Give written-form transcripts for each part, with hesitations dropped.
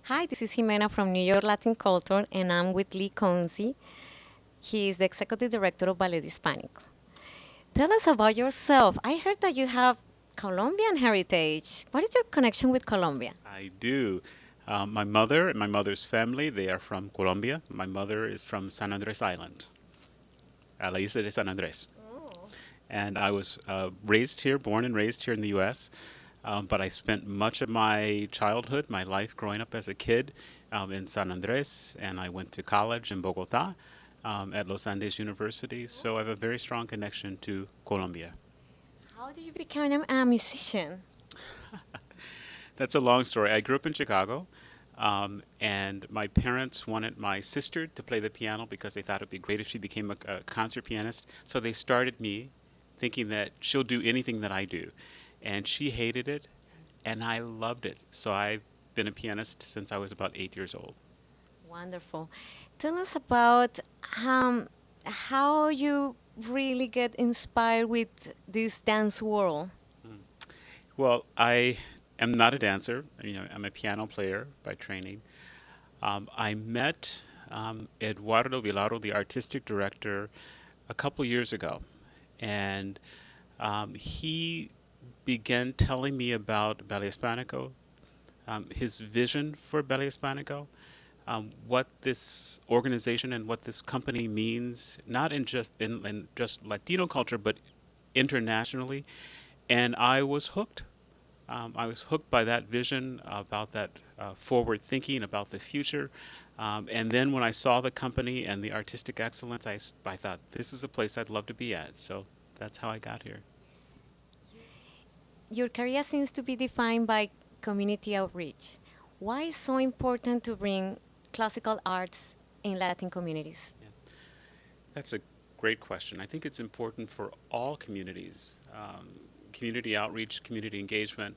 Hi, this is Jimena from New York Latin Culture, and I'm with Lee Koonce. He is the Executive Director of Ballet Hispanico. Tell us about yourself. I heard that you have Colombian heritage. What is your connection with Colombia? I do. My mother and my mother's family, they are from Colombia. My mother is from San Andres Island, a la isla de San Andres. And I was raised here, born and raised here in the U.S., but I spent much of my childhood, my life growing up as a kid in San Andres, and I went to college in Bogota at Los Andes University, so I have a very strong connection to Colombia. How did you become a musician? That's a long story. I grew up in Chicago, and my parents wanted my sister to play the piano because they thought it'd be great if she became a concert pianist. So they started me thinking that she'll do anything that I do. And she hated it, and I loved it. So I've been a pianist since I was about 8 years old. Wonderful. Tell us about how you really get inspired with this dance world. Well, I am not a dancer. I'm a piano player by training. I met Eduardo Vilaro, the artistic director, a couple years ago, and he began telling me about Ballet Hispanico, his vision for Ballet Hispanico, what this organization and what this company means, not in just Latino culture, but internationally. And I was hooked. I was hooked by that vision, about that forward thinking, about the future. And then when I saw the company and the artistic excellence, I thought, this is a place I'd love to be at. So that's how I got here. Your career seems to be defined by community outreach. Why is so important to bring classical arts in Latin communities? Yeah. That's a great question. I think it's important for all communities. Community outreach, community engagement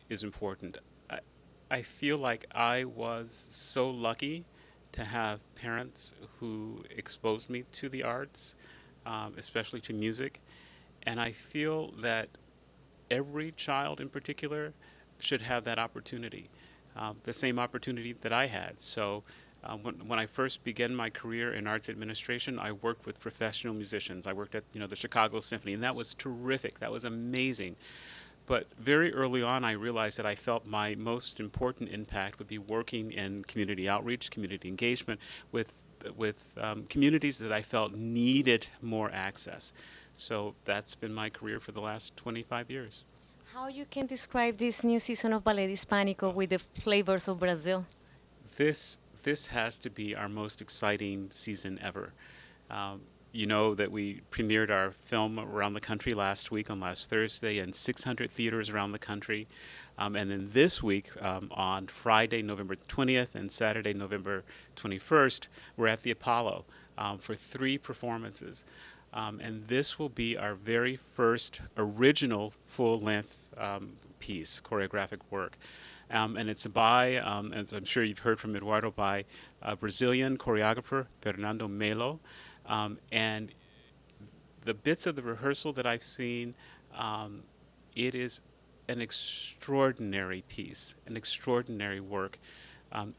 is important. I, I feel like I was so lucky to have parents who exposed me to the arts, especially to music. And I feel that every child in particular should have that opportunity, the same opportunity that I had. So when I first began my career in arts administration, I worked with professional musicians. I worked at the Chicago Symphony, and that was terrific. That was amazing. But very early on, I realized that I felt my most important impact would be working in community outreach, community engagement with communities that I felt needed more access. So that's been my career for the last 25 years. How you can describe this new season of Ballet Hispanico with the flavors of Brazil? This has to be our most exciting season ever. Um, you know that we premiered our film around the country last week on last Thursday in 600 theaters around the country. And then this week, on Friday, November 20th and Saturday, November 21st, we're at the Apollo for three performances. And this will be our very first original full-length piece, choreographic work. And it's by, as I'm sure you've heard from Eduardo, by a Brazilian choreographer, Fernando Melo. And the bits of the rehearsal that I've seen, it is an extraordinary piece, an extraordinary work.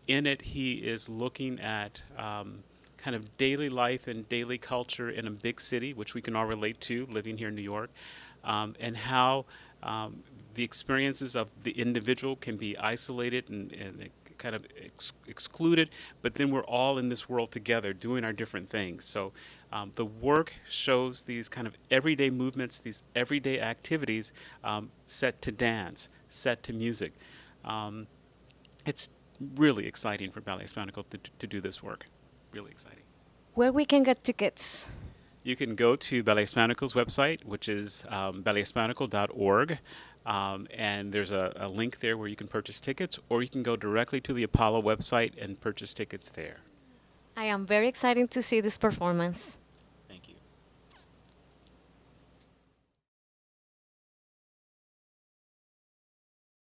In it, he is looking at kind of daily life and daily culture in a big city, which we can all relate to living here in New York, and how the experiences of the individual can be isolated and kind of excluded, but then we're all in this world together doing our different things. So the work shows these kind of everyday movements, these everyday activities set to dance, set to music. It's really exciting for Ballet Hispanico to do this work. Really exciting. Where we can get tickets? You can go to Ballet Hispanico's website, which is ballethispanico.org. And there's a link there where you can purchase tickets, or you can go directly to the Apollo website and purchase tickets there. I am very excited to see this performance.